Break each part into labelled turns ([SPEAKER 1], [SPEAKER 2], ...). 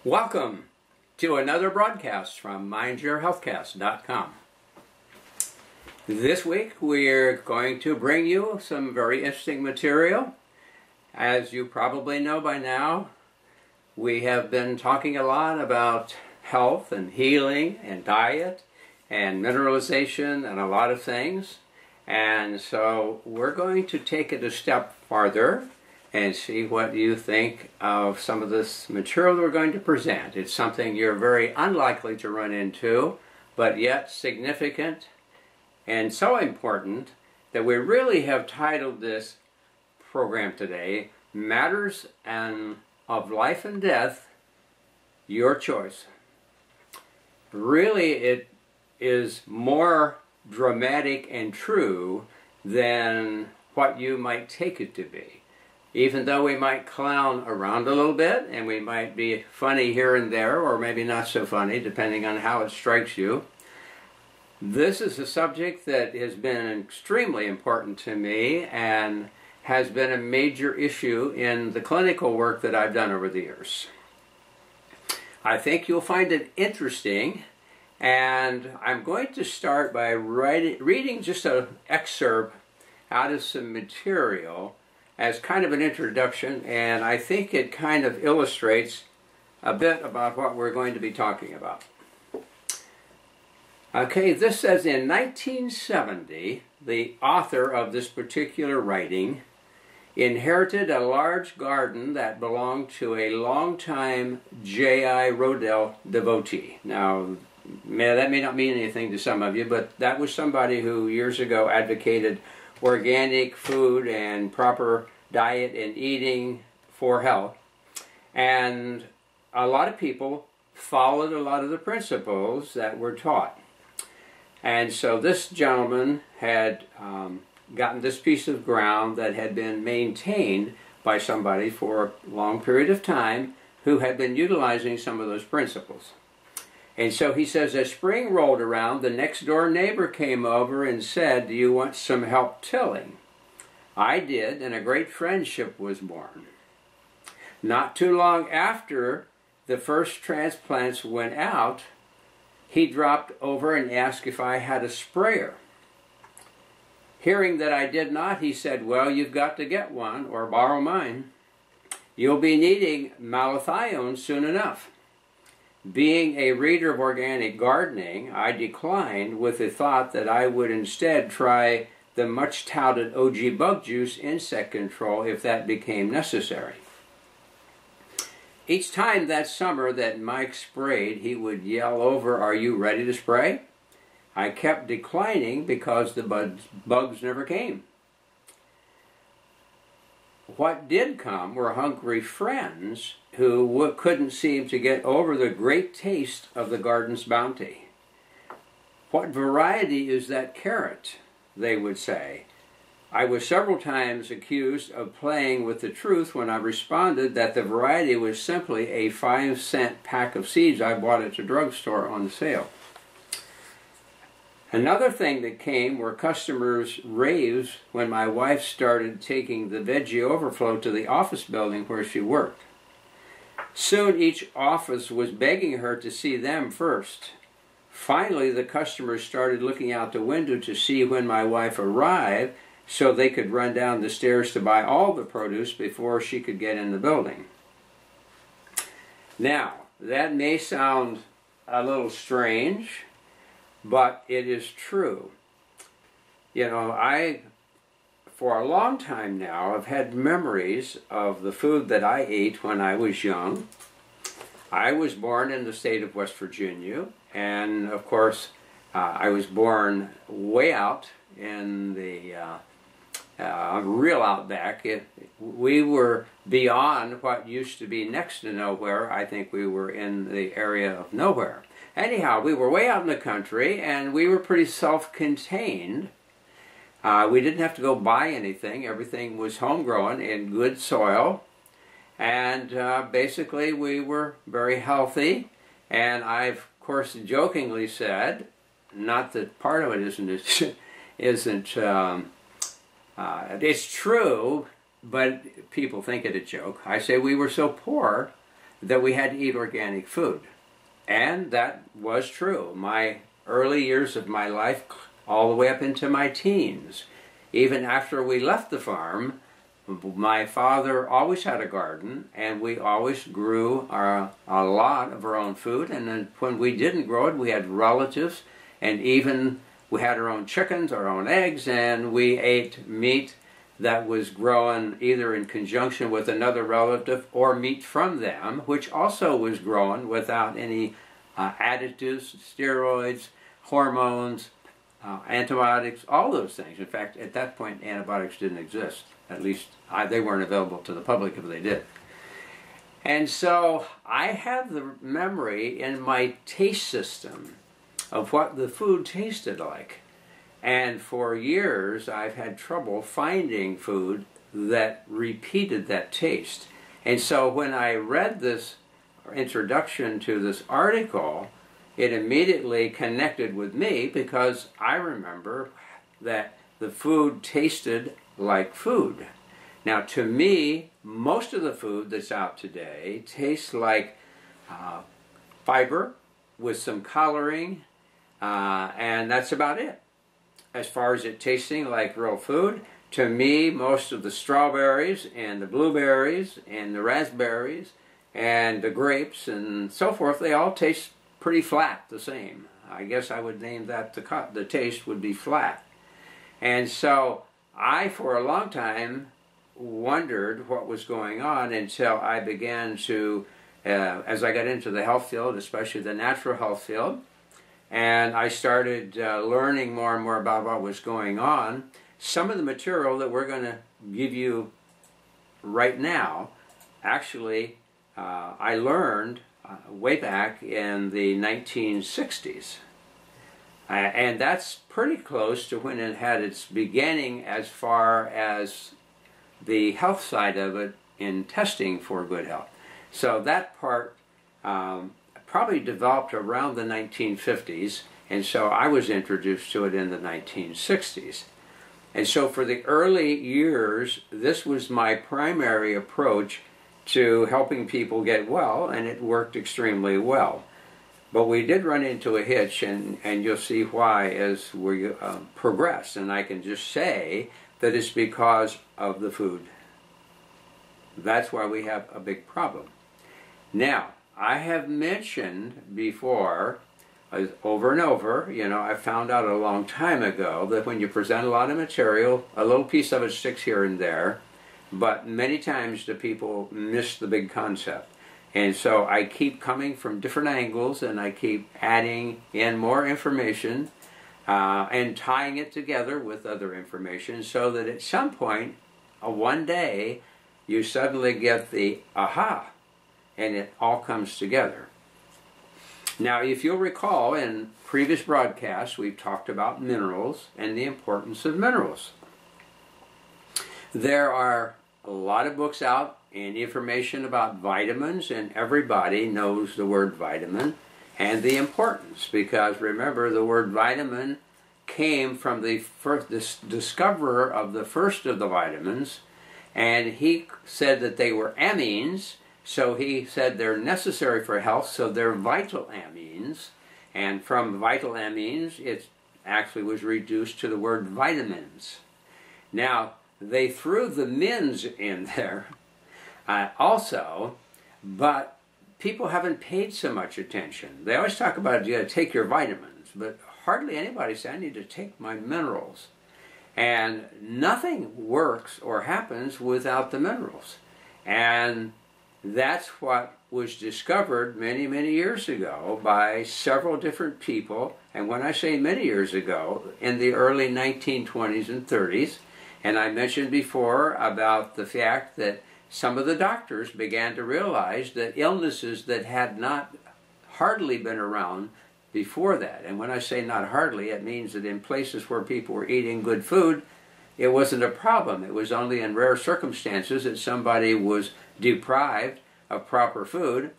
[SPEAKER 1] Welcome to another broadcast from mindyourhealthcast.com. This week we're going to bring you some very interesting material. As you probably know by now, we have been talking a lot about health and healing and diet and mineralization and a lot of things. And so we're going to take it a step farther and see what you think of some of this material that we're going to present. It's something you're very unlikely to run into, but yet significant and so important that we really have titled this program today, Matters of Life and Death, Your Choice. Really, it is more dramatic and true than what you might take it to be. Even though we might clown around a little bit, and we might be funny here and there, or maybe not so funny, depending on how it strikes you, this is a subject that has been extremely important to me and has been a major issue in the clinical work that I've done over the years. I think you'll find it interesting, and I'm going to start by reading just an excerpt out of some material as kind of an introduction, and I think it kind of illustrates a bit about what we're going to be talking about. Okay, this says in 1970, the author of this particular writing inherited a large garden that belonged to a longtime J.I. Rodell devotee. Now, that may not mean anything to some of you, but that was somebody who years ago advocated organic food and proper diet and eating for health. And a lot of people followed a lot of the principles that were taught. And so this gentleman had gotten this piece of ground that had been maintained by somebody for a long period of time who had been utilizing some of those principles. And so he says, as spring rolled around, the next door neighbor came over and said, "Do you want some help tilling?" I did, and a great friendship was born. Not too long after the first transplants went out, he dropped over and asked if I had a sprayer. Hearing that I did not, he said, "Well, you've got to get one or borrow mine. You'll be needing malathion soon enough." Being a reader of organic gardening, I declined with the thought that I would instead try the much-touted OG bug juice insect control if that became necessary. Each time that summer that Mike sprayed, he would yell over, "Are you ready to spray?" I kept declining because the bugs never came. What did come were hungry friends who couldn't seem to get over the great taste of the garden's bounty. "What variety is that carrot?" they would say. I was several times accused of playing with the truth when I responded that the variety was simply a 5-cent pack of seeds I bought at the drugstore on sale. Another thing that came were customers' raves when my wife started taking the veggie overflow to the office building where she worked. Soon each office was begging her to see them first. Finally, the customers started looking out the window to see when my wife arrived so they could run down the stairs to buy all the produce before she could get in the building. Now, that may sound a little strange, but it is true. You know, for a long time now, I've had memories of the food that I ate when I was young. I was born in the state of West Virginia, and of course, I was born way out in the real outback. We were beyond what used to be next to nowhere. I think we were in the area of nowhere. Anyhow, we were way out in the country, and we were pretty self-contained. We didn't have to go buy anything. Everything was homegrown in good soil. And basically, we were very healthy. And I've, of course, jokingly said, not that part of it isn't it's true, but people think it a joke. I say we were so poor that we had to eat organic food. And that was true. My early years of my life, all the way up into my teens, even after we left the farm, my father always had a garden, and we always grew a lot of our own food. And then when we didn't grow it, we had relatives, and even we had our own chickens, our own eggs, and we ate meat that was grown either in conjunction with another relative or meat from them, which also was grown without any additives, steroids, hormones, antibiotics, all those things. In fact, at that point, antibiotics didn't exist. At least they weren't available to the public if they did. And so I have the memory in my taste system of what the food tasted like. And for years, I've had trouble finding food that repeated that taste. And so when I read this introduction to this article, it immediately connected with me, because I remember that the food tasted like food. Now, to me, most of the food that's out today tastes like fiber with some coloring, and that's about it. As far as it tasting like real food, to me, most of the strawberries and the blueberries and the raspberries and the grapes and so forth, they all taste pretty flat, the same. I guess I would name that the taste would be flat. And so I, for a long time, wondered what was going on until I began to, as I got into the health field, especially the natural health field, and I started learning more and more about what was going on. Some of the material that we're going to give you right now, actually, I learned way back in the 1960s. And that's pretty close to when it had its beginning as far as the health side of it in testing for good health. So that part probably developed around the 1950s, and so I was introduced to it in the 1960s. And so for the early years, this was my primary approach to helping people get well, and it worked extremely well. But we did run into a hitch, and you'll see why as we progress. And I can just say that it's because of the food. That's why we have a big problem. Now, I have mentioned before, over and over, I found out a long time ago that when you present a lot of material, a little piece of it sticks here and there, but many times the people miss the big concept. And so I keep coming from different angles, and I keep adding in more information and tying it together with other information, so that at some point, one day, you suddenly get the aha, and it all comes together. Now, if you'll recall, in previous broadcasts, we've talked about minerals and the importance of minerals. There are a lot of books out and information about vitamins, and everybody knows the word vitamin and the importance, because remember, the word vitamin came from the discoverer of the first of the vitamins, and he said that they were amines. So he said they're necessary for health, so they're vital amines. And from vital amines, it actually was reduced to the word vitamins. Now, they threw the mins in there also, but people haven't paid so much attention. They always talk about you got to take your vitamins, but hardly anybody says I need to take my minerals. And nothing works or happens without the minerals. And that's what was discovered many, many years ago by several different people. And when I say many years ago, in the early 1920s and 30s, and I mentioned before about the fact that some of the doctors began to realize that illnesses that had not hardly been around before that, and when I say not hardly, it means that in places where people were eating good food, it wasn't a problem. It was only in rare circumstances that somebody was deprived of proper food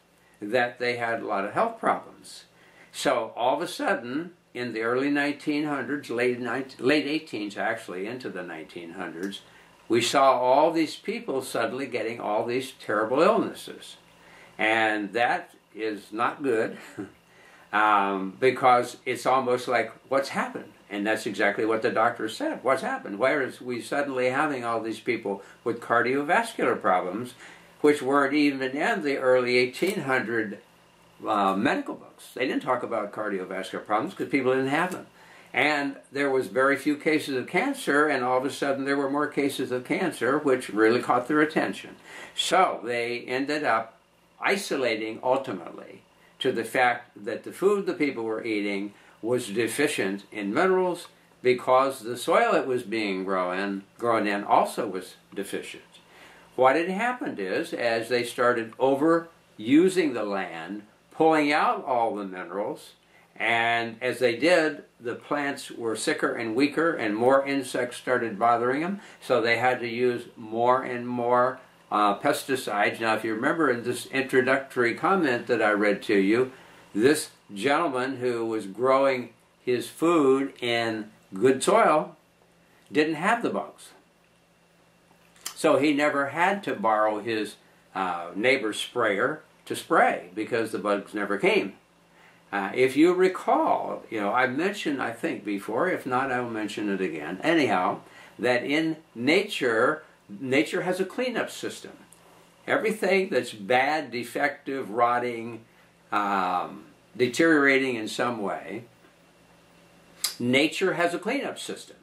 [SPEAKER 1] that they had a lot of health problems. So all of a sudden, in the early 1900s, late 18s actually, into the 1900s, we saw all these people suddenly getting all these terrible illnesses. And that is not good because it's almost like, what's happened? And that's exactly what the doctor said. What's happened? Why are we suddenly having all these people with cardiovascular problems, which weren't even in the early 1800 medical books? They didn't talk about cardiovascular problems because people didn't have them. And there was very few cases of cancer, and all of a sudden there were more cases of cancer, which really caught their attention. So they ended up isolating ultimately to the fact that the food the people were eating was deficient in minerals because the soil it was being grown in also was deficient. What had happened is, as they started overusing the land, pulling out all the minerals, and as they did, the plants were sicker and weaker, and more insects started bothering them, so they had to use more and more pesticides. Now, if you remember in this introductory comment that I read to you, this gentleman who was growing his food in good soil didn't have the bugs. So he never had to borrow his neighbor's sprayer to spray because the bugs never came. If you recall, I mentioned, I think, before, if not, I will mention it again. Anyhow, that in nature has a cleanup system. Everything that's bad, defective, rotting, deteriorating in some way, nature has a cleanup system.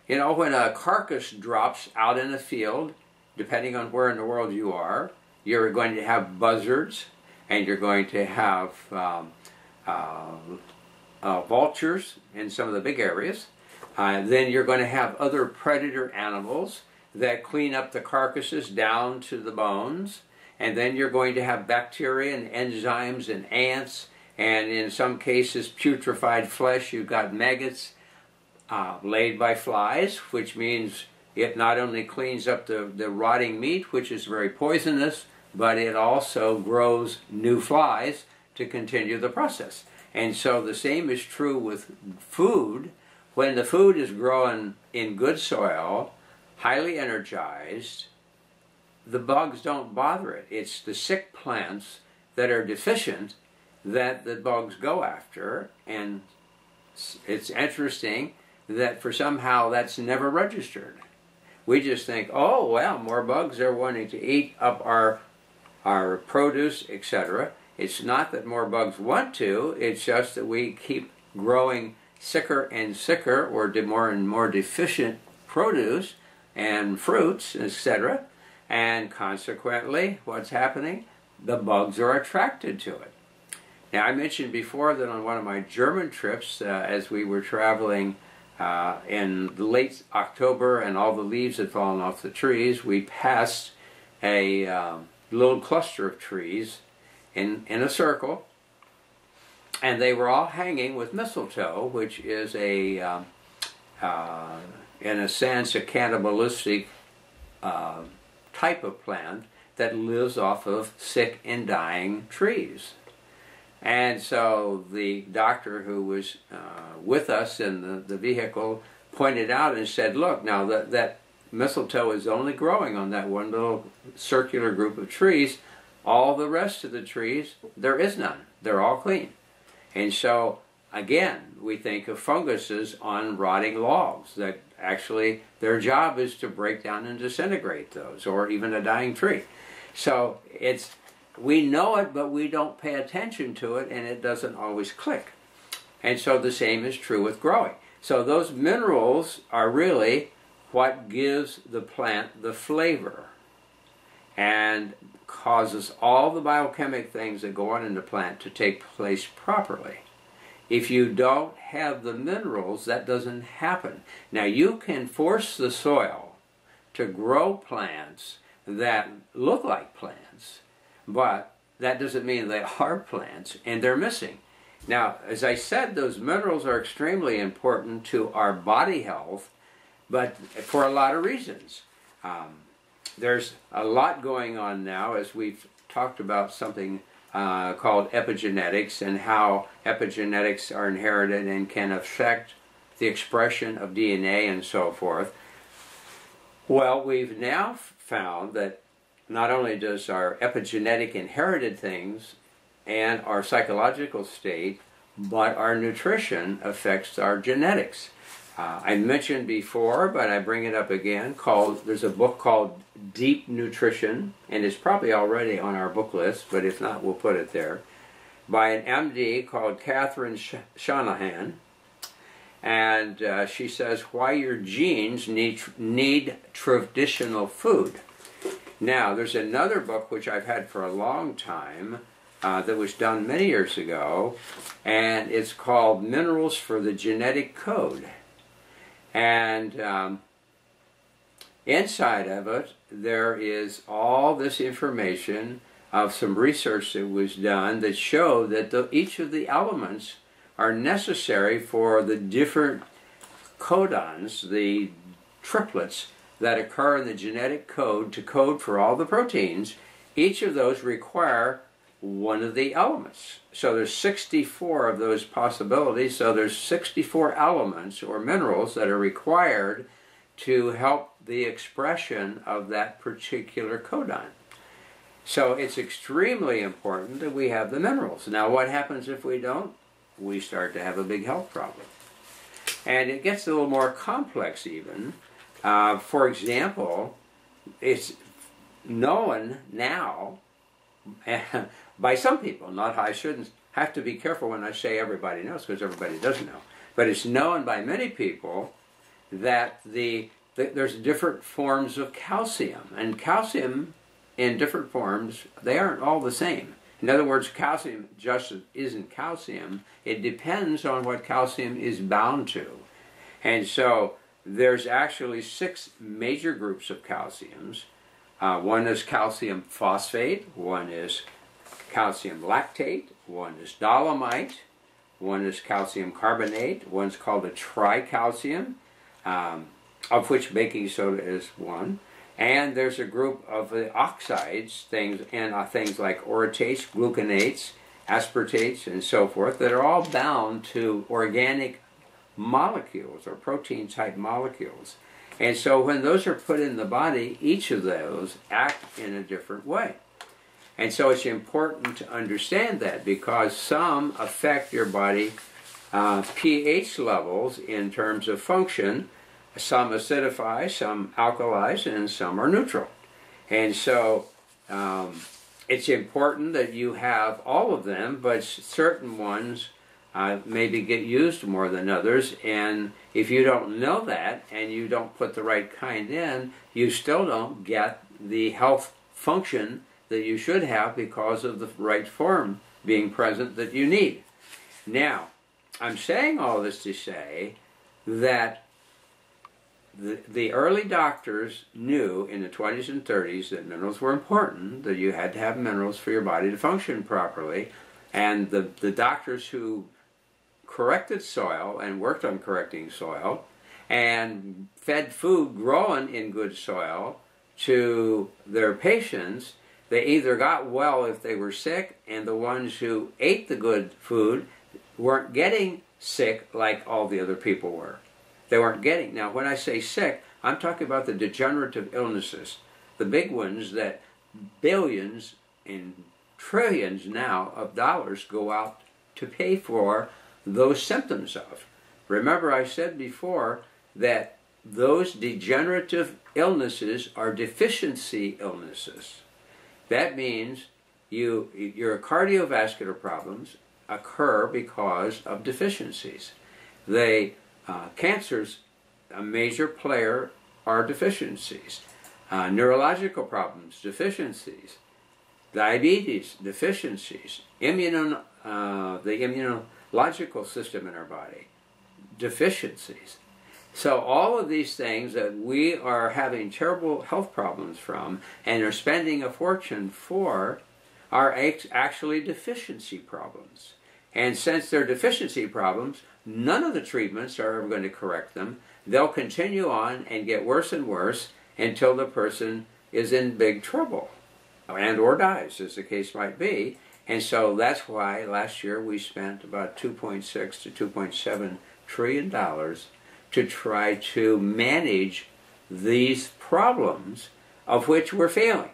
[SPEAKER 1] When a carcass drops out in a field, depending on where in the world you are, you're going to have buzzards, and you're going to have vultures in some of the big areas. Then you're going to have other predator animals that clean up the carcasses down to the bones. And then you're going to have bacteria and enzymes and ants, and in some cases putrefied flesh. You've got maggots laid by flies, which means it not only cleans up the rotting meat, which is very poisonous, but it also grows new flies to continue the process. And so the same is true with food. When the food is grown in good soil, highly energized, the bugs don't bother it. It's the sick plants that are deficient that the bugs go after. And it's interesting that for somehow that's never registered. We just think, oh, well, more bugs are wanting to eat up our produce, etc. It's not that more bugs want to, it's just that we keep growing sicker and sicker, or more and more deficient produce and fruits, etc. And consequently, what's happening? The bugs are attracted to it. Now, I mentioned before that on one of my German trips, as we were traveling in late October and all the leaves had fallen off the trees, we passed a little cluster of trees in a circle, and they were all hanging with mistletoe, which is in a sense, a cannibalistic type of plant that lives off of sick and dying trees. And so the doctor who was with us in the vehicle pointed out and said, look, now that mistletoe is only growing on that one little circular group of trees. All the rest of the trees, there is none. They're all clean. And so, again, we think of funguses on rotting logs, that actually their job is to break down and disintegrate those, or even a dying tree. So we know it, but we don't pay attention to it, and it doesn't always click. And so the same is true with growing. So those minerals are really what gives the plant the flavor and causes all the biochemic things that go on in the plant to take place properly. If you don't have the minerals, that doesn't happen. Now, you can force the soil to grow plants that look like plants, but that doesn't mean they are plants, and they're missing. Now, as I said, those minerals are extremely important to our body health, but for a lot of reasons. There's a lot going on now, as we've talked about something called epigenetics, and how epigenetics are inherited and can affect the expression of DNA and so forth. Well, we've now found that not only does our epigenetic inherited things and our psychological state, but our nutrition affects our genetics. I mentioned before, but I bring it up again, there's a book called Deep Nutrition, and it's probably already on our book list, but if not, we'll put it there, by an MD called Catherine Shanahan. And she says why your genes need traditional food. Now, there's another book which I've had for a long time that was done many years ago, and it's called Minerals for the Genetic Code. And inside of it, there is all this information of some research that was done that showed that each of the elements are necessary for the different codons, the triplets that occur in the genetic code to code for all the proteins. Each of those require one of the elements. So there's 64 of those possibilities, so there's 64 elements or minerals that are required to help the expression of that particular codon. So it's extremely important that we have the minerals. Now what happens if we don't? We start to have a big health problem. And it gets a little more complex even. For example, it's known now by some people, I shouldn't have to be careful when I say everybody knows, because everybody doesn't know, but it's known by many people that there's different forms of calcium, and calcium in different forms, they aren't all the same. In other words, calcium just isn't calcium. It depends on what calcium is bound to. And so there's actually 6 major groups of calciums. One is calcium phosphate, one is calcium lactate, one is dolomite, one is calcium carbonate, one's called a tricalcium, of which baking soda is one. And there's a group of the oxides, things like orotates, gluconates, aspartates, and so forth, that are all bound to organic molecules or protein-type molecules. And so when those are put in the body, each of those act in a different way. And so it's important to understand that, because some affect your body pH levels in terms of function. Some acidify, some alkalize, and some are neutral. And so it's important that you have all of them, but certain ones maybe get used more than others. And if you don't know that and you don't put the right kind in, you still don't get the health function that you should have because of the right form being present that you need. Now, I'm saying all this to say that the early doctors knew in the 20s and 30s that minerals were important, that you had to have minerals for your body to function properly, and the doctors who corrected soil and worked on correcting soil and fed food grown in good soil to their patients, they either got well if they were sick, and the ones who ate the good food weren't getting sick like all the other people were. They weren't getting. Now, when I say sick, I'm talking about the degenerative illnesses, the big ones that billions and trillions now of dollars go out to pay for those symptoms of. Remember, I said before that those degenerative illnesses are deficiency illnesses. That means your cardiovascular problems occur because of deficiencies. Cancers, a major player, are deficiencies. Neurological problems, deficiencies. Diabetes, deficiencies. The immunological system in our body, deficiencies. So all of these things that we are having terrible health problems from and are spending a fortune for are actually deficiency problems. And since they're deficiency problems, none of the treatments are ever going to correct them. They'll continue on and get worse and worse until the person is in big trouble and or dies, as the case might be. And so that's why last year we spent about $2.6 to $2.7 trillion to try to manage these problems of which we're failing.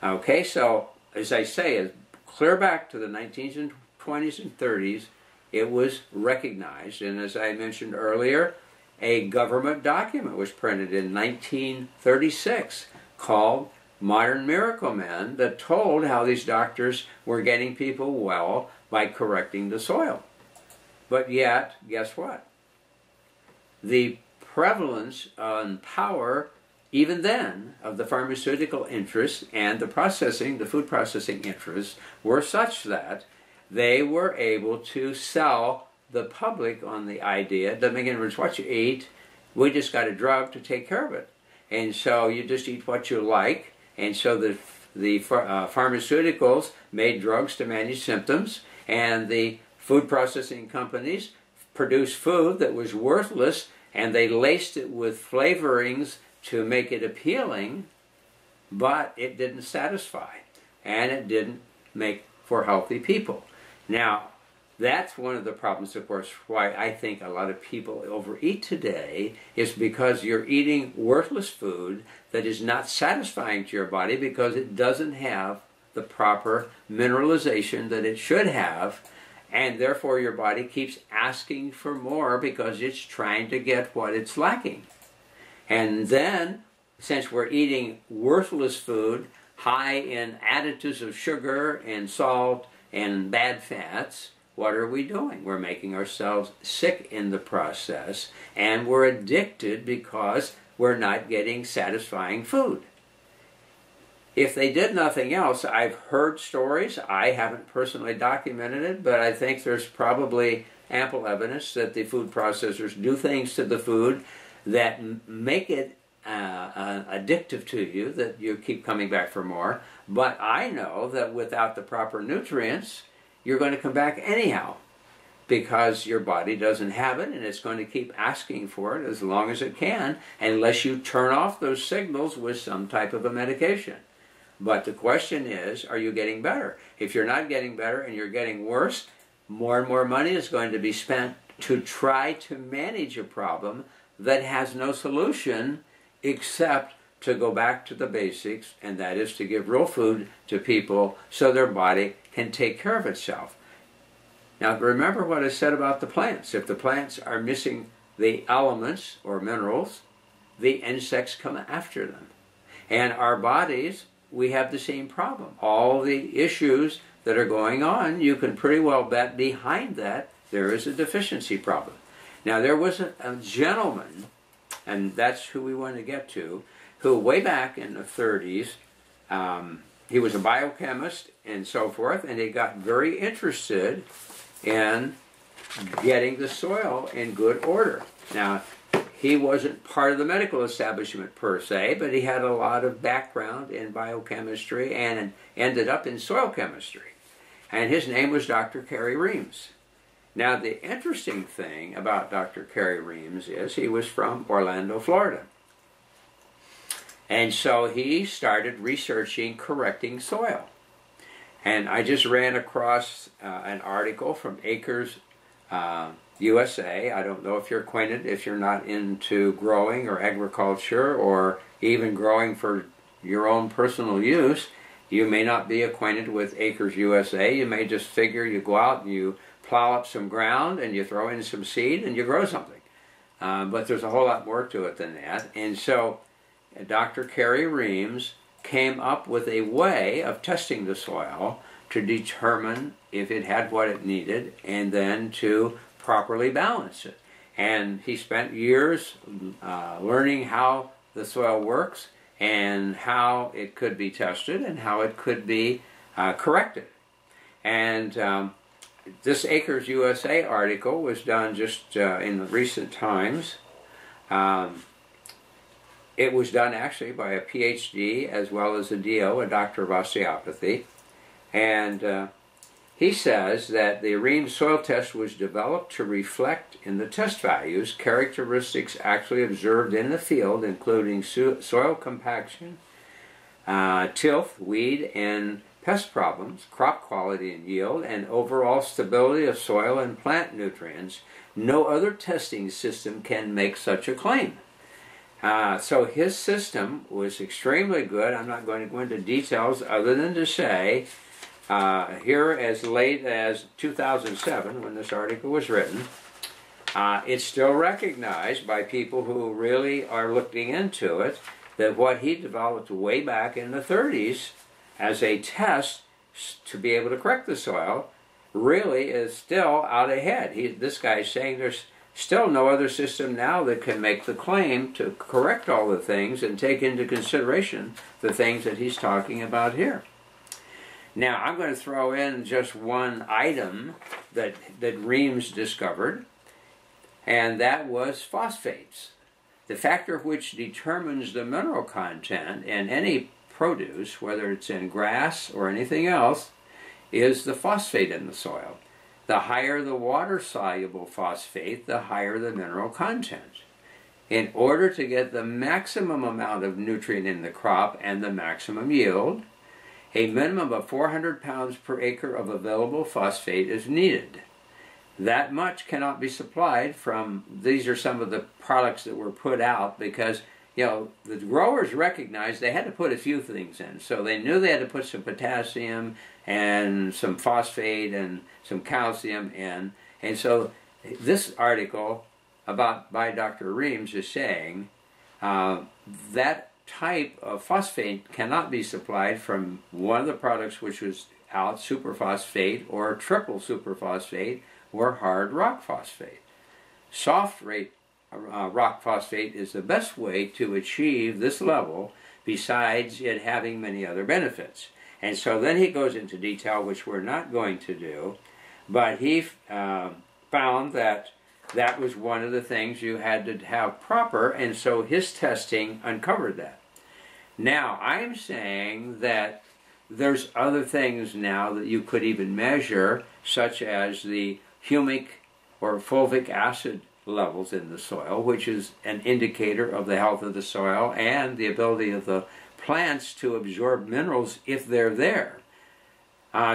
[SPEAKER 1] Okay, so as I say, clear back to the 1920s and 30s, it was recognized, and as I mentioned earlier, a government document was printed in 1936 called Modern Miracle Men that told how these doctors were getting people well by correcting the soil. But yet, guess what? The prevalence and power, even then, of the pharmaceutical interests and the food processing interests were such that they were able to sell the public on the idea that, in other words, what you eat, we just got a drug to take care of it. And so you just eat what you like. And so the pharmaceuticals made drugs to manage symptoms, and the food processing companies produced food that was worthless, and they laced it with flavorings to make it appealing, but it didn't satisfy, and it didn't make for healthy people. Now, that's one of the problems, of course, why I think a lot of people overeat today is because you're eating worthless food that is not satisfying to your body because it doesn't have the proper mineralization that it should have, and therefore your body keeps asking for more because it's trying to get what it's lacking. And then, since we're eating worthless food, high in additives of sugar and salt and bad fats, what are we doing? We're making ourselves sick in the process, and we're addicted because we're not getting satisfying food. If they did nothing else, I've heard stories, I haven't personally documented it, but I think there's probably ample evidence that the food processors do things to the food that make it addictive to you, that you keep coming back for more. But I know that without the proper nutrients, you're going to come back anyhow, because your body doesn't have it, and it's going to keep asking for it as long as it can, unless you turn off those signals with some type of a medication. But the question is, are you getting better? If you're not getting better and you're getting worse, more and more money is going to be spent to try to manage a problem that has no solution except to go back to the basics, and that is to give real food to people so their body can take care of itself. Now remember what I said about the plants. If the plants are missing the elements or minerals, the insects come after them. And our bodies, we have the same problem. All the issues that are going on, you can pretty well bet behind that there is a deficiency problem. Now there was a gentleman, and that's who we want to get to, who way back in the 30s, he was a biochemist and so forth, and he got very interested in getting the soil in good order. Now, he wasn't part of the medical establishment per se, but he had a lot of background in biochemistry and ended up in soil chemistry. And his name was Dr. Kerry Reams. Now, the interesting thing about Dr. Kerry Reams is he was from Orlando, Florida. And so he started researching correcting soil. And I just ran across an article from Acres, U.S.A. I don't know if you're acquainted, if you're not into growing or agriculture or even growing for your own personal use, you may not be acquainted with Acres, U.S.A. You may just figure you go out and you plow up some ground and you throw in some seed and you grow something. But there's a whole lot more to it than that. And so Dr. Kerry Reams came up with a way of testing the soil to determine if it had what it needed and then to properly balance it. And he spent years learning how the soil works and how it could be tested and how it could be corrected. And this Acres USA article was done just in the recent times. It was done actually by a PhD as well as a DO, a doctor of osteopathy. And he says that the Reams soil test was developed to reflect in the test values characteristics actually observed in the field, including soil compaction, tilth, weed, and pest problems, crop quality and yield, and overall stability of soil and plant nutrients. No other testing system can make such a claim. So his system was extremely good. I'm not going to go into details other than to say, here as late as 2007, when this article was written, it's still recognized by people who really are looking into it, that what he developed way back in the 30s as a test to be able to correct the soil really is still out ahead. This guy's saying there's still no other system now that can make the claim to correct all the things and take into consideration the things that he's talking about here. Now, I'm going to throw in just one item that Reams discovered, and that was phosphates. The factor which determines the mineral content in any produce, whether it's in grass or anything else, is the phosphate in the soil. The higher the water-soluble phosphate, the higher the mineral content. In order to get the maximum amount of nutrient in the crop and the maximum yield, a minimum of 400 pounds per acre of available phosphate is needed. That much cannot be supplied from, these are some of the products that were put out because, the growers recognized they had to put a few things in. So they knew they had to put some potassium and some phosphate and some calcium in. And so this article by Dr. Reams is saying that type of phosphate cannot be supplied from one of the products which was out, superphosphate or triple superphosphate or hard rock phosphate. Soft rock phosphate is the best way to achieve this level, besides it having many other benefits. And so then he goes into detail, which we're not going to do, but he found that that was one of the things you had to have proper, and so his testing uncovered that. Now, I'm saying that there's other things now that you could even measure, such as the humic or fulvic acid levels in the soil, which is an indicator of the health of the soil and the ability of the plants to absorb minerals if they're there.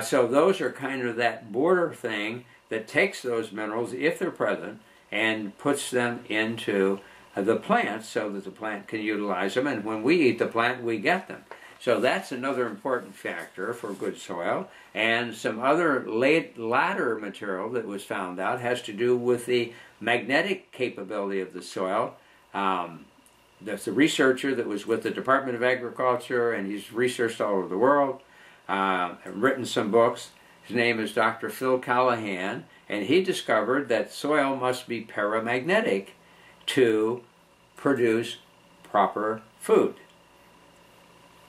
[SPEAKER 1] So those are kind of that border thing that takes those minerals, if they're present, and puts them into the plant so that the plant can utilize them, and when we eat the plant, we get them. So that's another important factor for good soil. And some other latter material that was found out has to do with the magnetic capability of the soil. There's a researcher that was with the Department of Agriculture, and he's researched all over the world, written some books. His name is Dr. Phil Callahan, and he discovered that soil must be paramagnetic to produce proper food.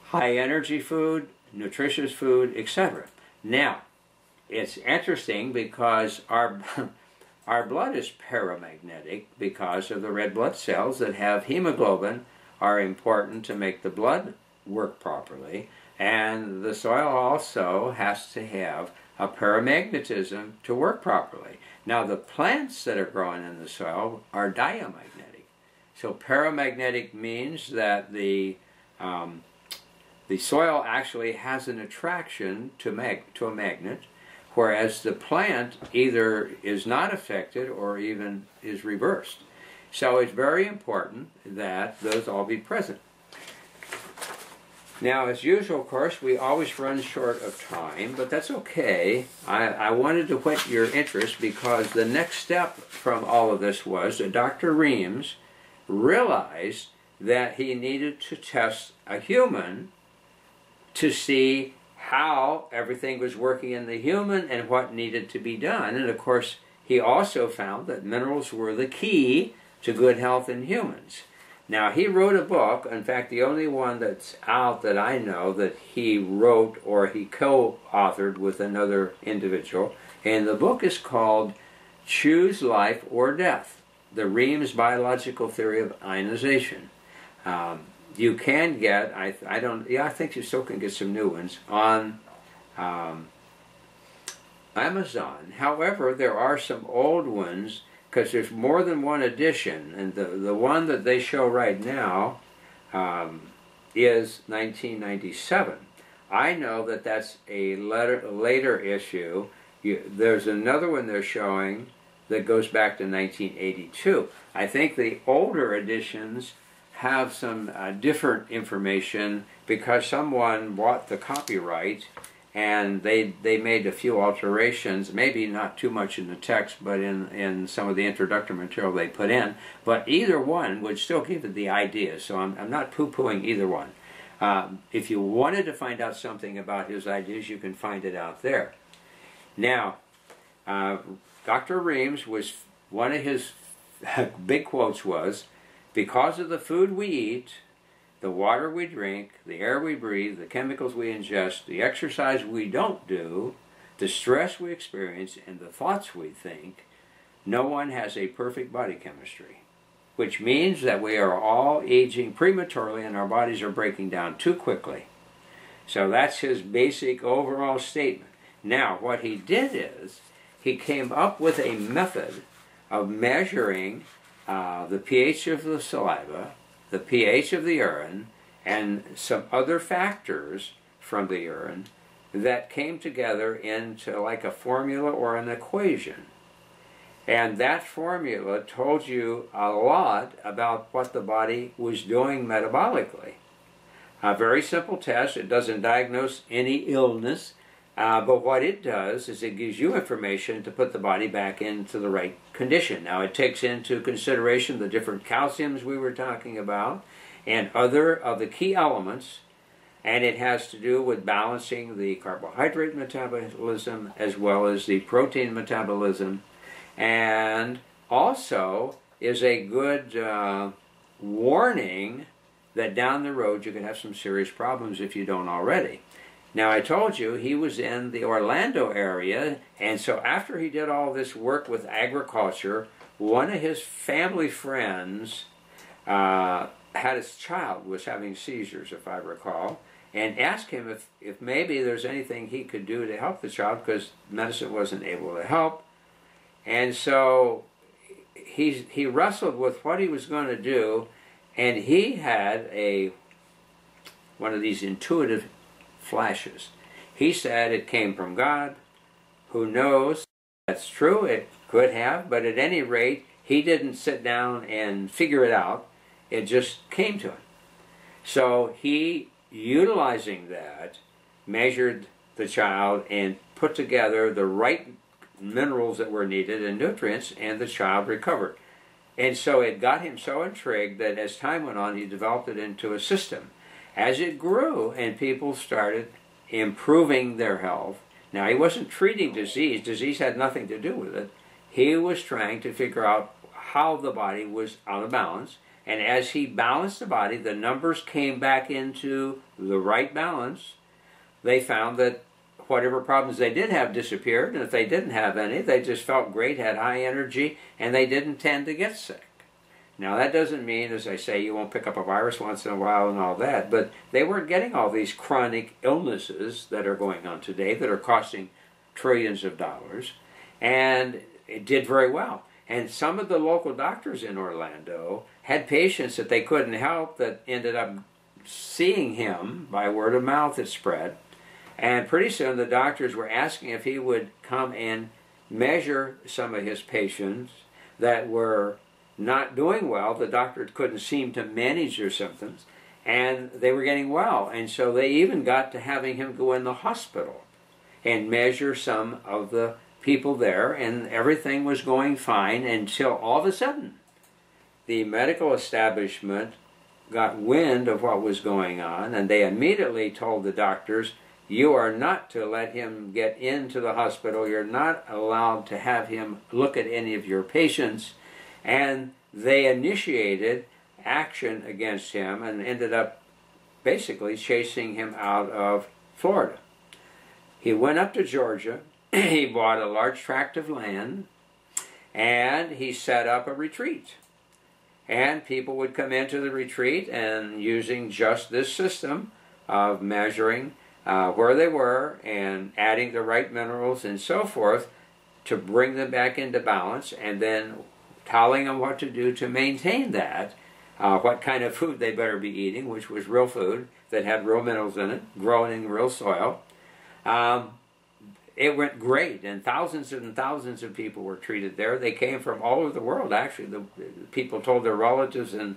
[SPEAKER 1] High energy food, nutritious food, etc. Now, it's interesting because our blood is paramagnetic because of the red blood cells that have hemoglobin are important to make the blood work properly, and the soil also has to have a paramagnetism to work properly. Now, the plants that are growing in the soil are diamagnetic. So paramagnetic means that the soil actually has an attraction to a magnet, whereas the plant either is not affected or even is reversed. So it's very important that those all be present. Now, as usual, of course, we always run short of time, but that's okay. I wanted to whet your interest because the next step from all of this was that Dr. Reams realized that he needed to test a human to see how everything was working in the human and what needed to be done. And of course, he also found that minerals were the key to good health in humans. Now, he wrote a book, in fact, the only one that's out that I know that he wrote or he co-authored with another individual, and the book is called Choose Life or Death, The Reams Biological Theory of Ionization. You can get, I think you still can get some new ones on Amazon. However, there are some old ones because there's more than one edition, and the one that they show right now is 1997. I know that that's a later issue. There's another one they're showing that goes back to 1982. I think the older editions have some different information because someone bought the copyright and they made a few alterations, maybe not too much in the text, but in some of the introductory material they put in. But either one would still give it the idea, so I'm not poo-pooing either one. If you wanted to find out something about his ideas, you can find it out there. Now, Dr. Reams was, one of his big quotes was, "Because of the food we eat, the water we drink, the air we breathe, the chemicals we ingest, the exercise we don't do, the stress we experience, and the thoughts we think, no one has a perfect body chemistry." Which means that we are all aging prematurely and our bodies are breaking down too quickly. So that's his basic overall statement. Now, what he did is, he came up with a method of measuring the pH of the saliva, the pH of the urine, and some other factors from the urine that came together into like a formula or an equation. And that formula told you a lot about what the body was doing metabolically. A very simple test. It doesn't diagnose any illness, but what it does is it gives you information to put the body back into the right condition. Now, it takes into consideration the different calciums we were talking about and other of the key elements, and it has to do with balancing the carbohydrate metabolism as well as the protein metabolism, and also is a good warning that down the road you can have some serious problems if you don't already. Now, I told you he was in the Orlando area, and so after he did all this work with agriculture, one of his family friends had his child was having seizures, if I recall, and asked him if maybe there's anything he could do to help the child because medicine wasn't able to help. And so he wrestled with what he was going to do, and he had one of these intuitive flashes. He said it came from God. Who knows? That's true. It could have, but at any rate, he didn't sit down and figure it out. It just came to him. So he, utilizing that, measured the child and put together the right minerals that were needed and nutrients, and the child recovered. And so it got him so intrigued that as time went on, he developed it into a system. As it grew and people started improving their health, now he wasn't treating disease. Disease had nothing to do with it. He was trying to figure out how the body was out of balance. And as he balanced the body, the numbers came back into the right balance. They found that whatever problems they did have disappeared, and if they didn't have any, they just felt great, had high energy, and they didn't tend to get sick. Now, that doesn't mean, as I say, you won't pick up a virus once in a while and all that, but they weren't getting all these chronic illnesses that are going on today that are costing trillions of dollars, and it did very well. And some of the local doctors in Orlando had patients that they couldn't help that ended up seeing him by word of mouth. It spread. And pretty soon the doctors were asking if he would come and measure some of his patients that were not doing well. The doctor couldn't seem to manage their symptoms, and they were getting well. And so they even got to having him go in the hospital and measure some of the people there, and everything was going fine until all of a sudden the medical establishment got wind of what was going on, and they immediately told the doctors, "You are not to let him get into the hospital. You're not allowed to have him look at any of your patients." And they initiated action against him and ended up basically chasing him out of Florida. He went up to Georgia. He bought a large tract of land, and he set up a retreat. And people would come into the retreat and using just this system of measuring where they were and adding the right minerals and so forth to bring them back into balance, and then telling them what to do to maintain that, what kind of food they better be eating, which was real food that had real minerals in it, grown in real soil. It went great, and thousands of people were treated there. They came from all over the world, actually. The people told their relatives and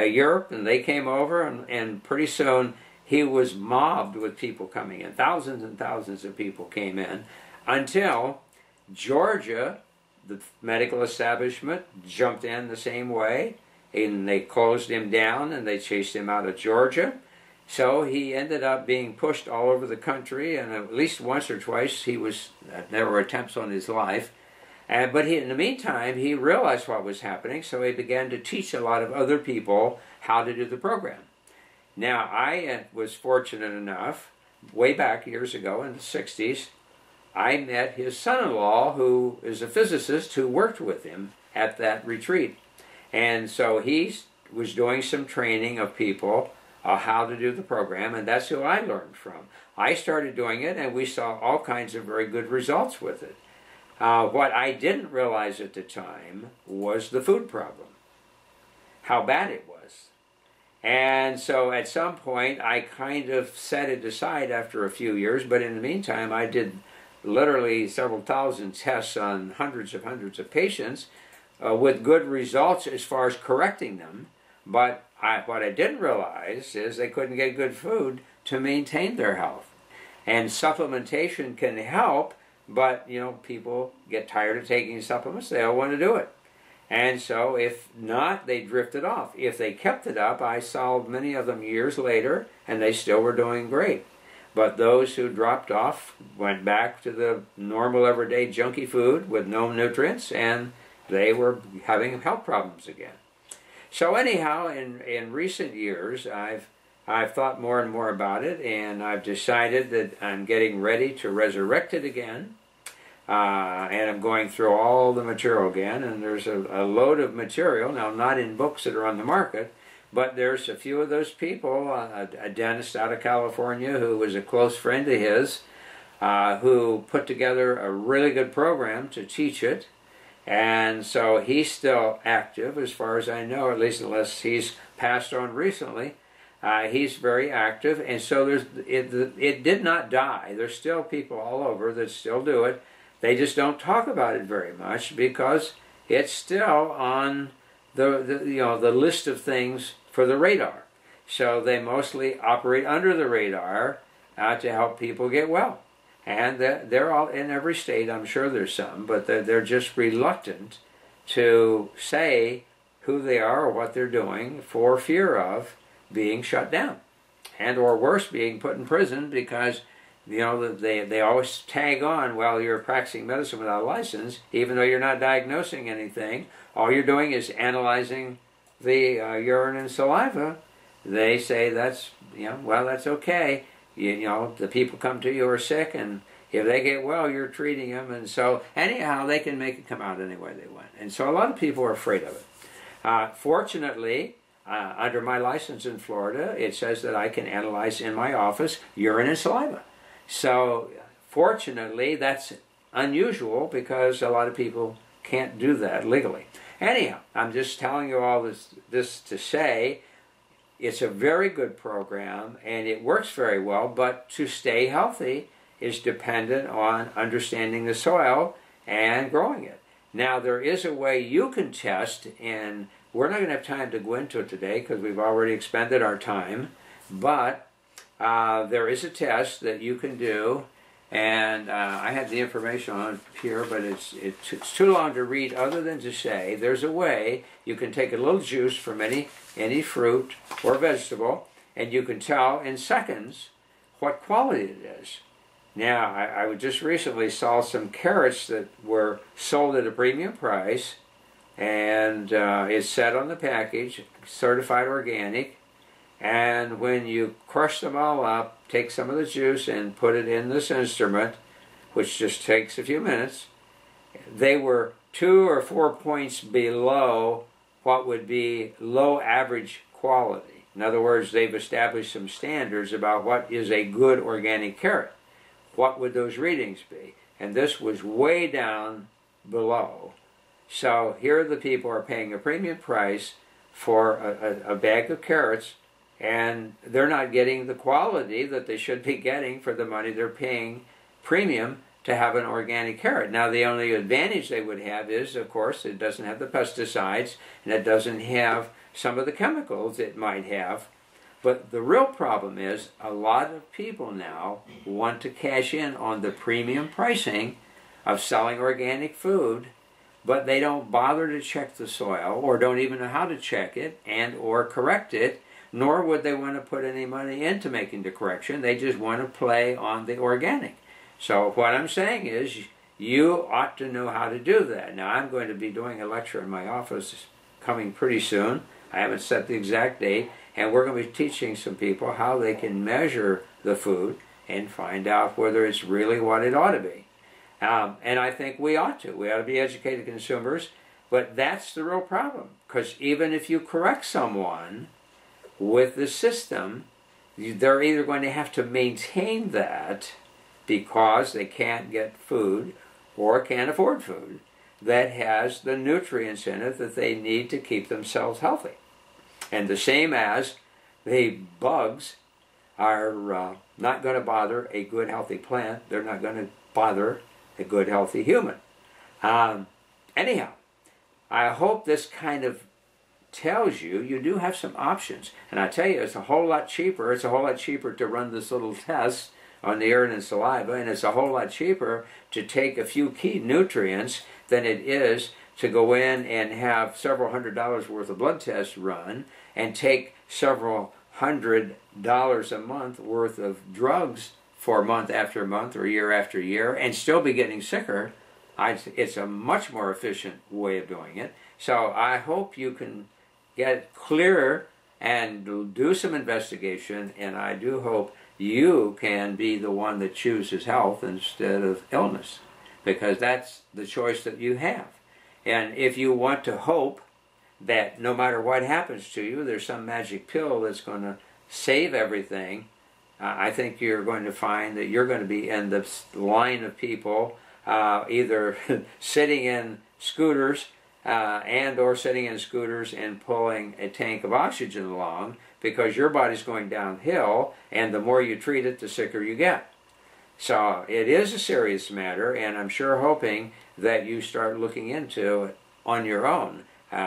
[SPEAKER 1] Europe, and they came over, and pretty soon he was mobbed with people coming in. Thousands and thousands of people came in until Georgia, the medical establishment, jumped in the same way, and they closed him down and they chased him out of Georgia. So he ended up being pushed all over the country, and at least once or twice there were attempts on his life. But in the meantime, he realized what was happening, so he began to teach a lot of other people how to do the program. Now, I was fortunate enough, way back years ago in the 60s, I met his son-in-law, who is a physicist, who worked with him at that retreat. And so he was doing some training of people how to do the program, and that's who I learned from. I started doing it, and we saw all kinds of very good results with it. What I didn't realize at the time was the food problem, how bad it was. And so at some point I kind of set it aside after a few years, but in the meantime I did literally several thousand tests on hundreds of patients with good results as far as correcting them. But what I didn't realize is they couldn't get good food to maintain their health. And supplementation can help, but people get tired of taking supplements. They don't want to do it. And so if not, they drifted off. If they kept it up, I saw many of them years later, and they still were doing great. But those who dropped off went back to the normal everyday junky food with no nutrients, and they were having health problems again. So anyhow, in recent years, I've thought more and more about it, and I've decided that I'm getting ready to resurrect it again. And I'm going through all the material again, and there's a load of material, now not in books that are on the market, but there's a few of those people, a dentist out of California who was a close friend of his, who put together a really good program to teach it. And so he's still active, as far as I know, at least unless he's passed on recently. He's very active, and so it did not die. There's still people all over that still do it. They just don't talk about it very much because it's still on the list of things for the radar. So they mostly operate under the radar to help people get well. And they're all in every state. I'm sure there's some, but they're just reluctant to say who they are or what they're doing for fear of being shut down, and or worse, being put in prison because they always tag on, well, you're practicing medicine without a license, even though you're not diagnosing anything. All you're doing is analyzing the urine and saliva. They say that's well, that's okay. The people come to you who are sick, and if they get well, you're treating them, and so anyhow they can make it come out any way they want. And so a lot of people are afraid of it. Fortunately, under my license in Florida, it says that I can analyze in my office urine and saliva. So fortunately, that's unusual because a lot of people can't do that legally. Anyhow, I'm just telling you all this to say it's a very good program and it works very well, but to stay healthy is dependent on understanding the soil and growing it. Now, there is a way you can test, and we're not going to have time to go into it today because we've already expended our time, but there is a test that you can do, and I have the information on it here, but it's too long to read other than to say there's a way you can take a little juice from any fruit or vegetable, and you can tell in seconds what quality it is. Now, I just recently saw some carrots that were sold at a premium price, and it's said on the package, certified organic. And when you crush them all up, take some of the juice and put it in this instrument, which just takes a few minutes, they were 2 or 4 points below what would be low average quality. In other words, they've established some standards about what is a good organic carrot. What would those readings be? And this was way down below. So here the people are paying a premium price for a bag of carrots, and they're not getting the quality that they should be getting for the money they're paying premium to have an organic carrot. Now, the only advantage they would have is, of course, it doesn't have the pesticides, and it doesn't have some of the chemicals it might have. But the real problem is a lot of people now want to cash in on the premium pricing of selling organic food, but they don't bother to check the soil or don't even know how to check it and or correct it, nor would they want to put any money into making the correction. They just want to play on the organic. So what I'm saying is you ought to know how to do that. Now, I'm going to be doing a lecture in my office coming pretty soon. I haven't set the exact date, and we're going to be teaching some people how they can measure the food and find out whether it's really what it ought to be. And I think we ought to. We ought to be educated consumers, but that's the real problem. Because even if you correct someone with the system, they're either going to have to maintain that because they can't get food or can't afford food that has the nutrients in it that they need to keep themselves healthy. And the same as the bugs are not going to bother a good healthy plant, they're not going to bother a good healthy human. Anyhow, I hope this kind of tells you you do have some options. And I tell you, it's a whole lot cheaper. It's a whole lot cheaper to run this little test on the urine and saliva, and it's a whole lot cheaper to take a few key nutrients than it is to go in and have several $100s worth of blood tests run and take several $100s a month worth of drugs for month after month or year after year and still be getting sicker. It's a much more efficient way of doing it. So I hope you can get clearer and do some investigation, and I do hope you can be the one that chooses health instead of illness, because that's the choice that you have. And if you want to hope that no matter what happens to you, there's some magic pill that's going to save everything, I think you're going to find that you're going to be in the line of people either sitting in scooters and or sitting in scooters and pulling a tank of oxygen along, because your body's going downhill, and the more you treat it, the sicker you get. So it is a serious matter, and I'm sure hoping that you start looking into it on your own.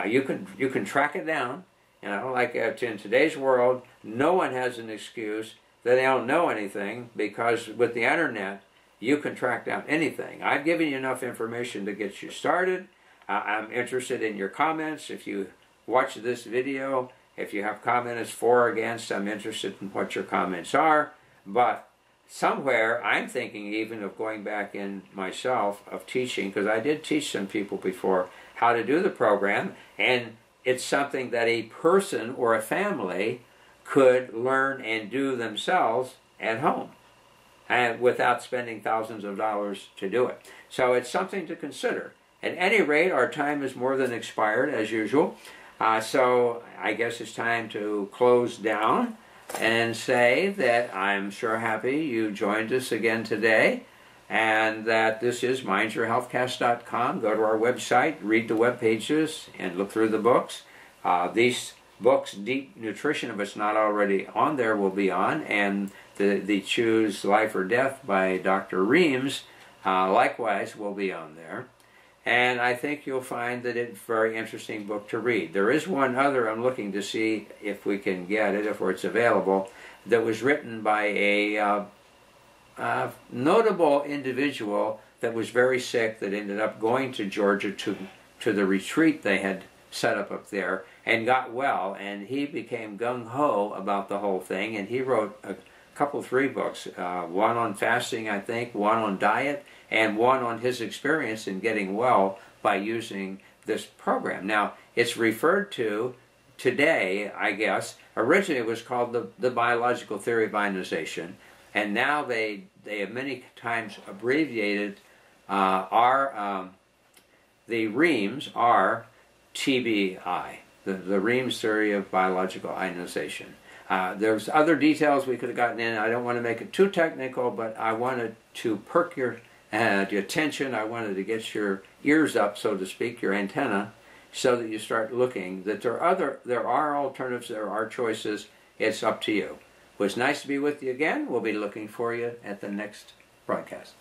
[SPEAKER 1] You can track it down. Like in today's world, no one has an excuse that they don't know anything, because with the internet, you can track down anything. I've given you enough information to get you started. I'm interested in your comments. If you watch this video, if you have comments for or against, I'm interested in what your comments are. But somewhere, I'm thinking even of going back in myself of teaching, because I did teach some people before how to do the program, and it's something that a person or a family could learn and do themselves at home, and without spending thousands of dollars to do it. So it's something to consider. At any rate, our time is more than expired, as usual. So I guess it's time to close down and say that I'm sure happy you joined us again today, and that this is mindyourhealthcast.com. Go to our website, read the web pages, and look through the books. These books, Deep Nutrition, if it's not already on there, will be on, and the Choose Life or Death by Dr. Reams likewise will be on there. And I think you'll find that it's a very interesting book to read. There is one other I'm looking to see if we can get it, if it's available, that was written by a notable individual that was very sick, that ended up going to Georgia to the retreat they had set up there, and got well, and he became gung-ho about the whole thing, and he wrote a couple, 3 books, one on fasting, I think, one on diet, and one on his experience in getting well by using this program. Now, it's referred to today, I guess. Originally it was called the biological theory of ionization, and now they have many times abbreviated the Reams are TBI, the Reams theory of biological ionization. There's other details we could have gotten in. I don't want to make it too technical, but I wanted to perk your attention. I wanted to get your ears up, so to speak, your antenna, so that you start looking that there are alternatives, there are choices. It's up to you. It was nice to be with you again. We'll be looking for you at the next broadcast.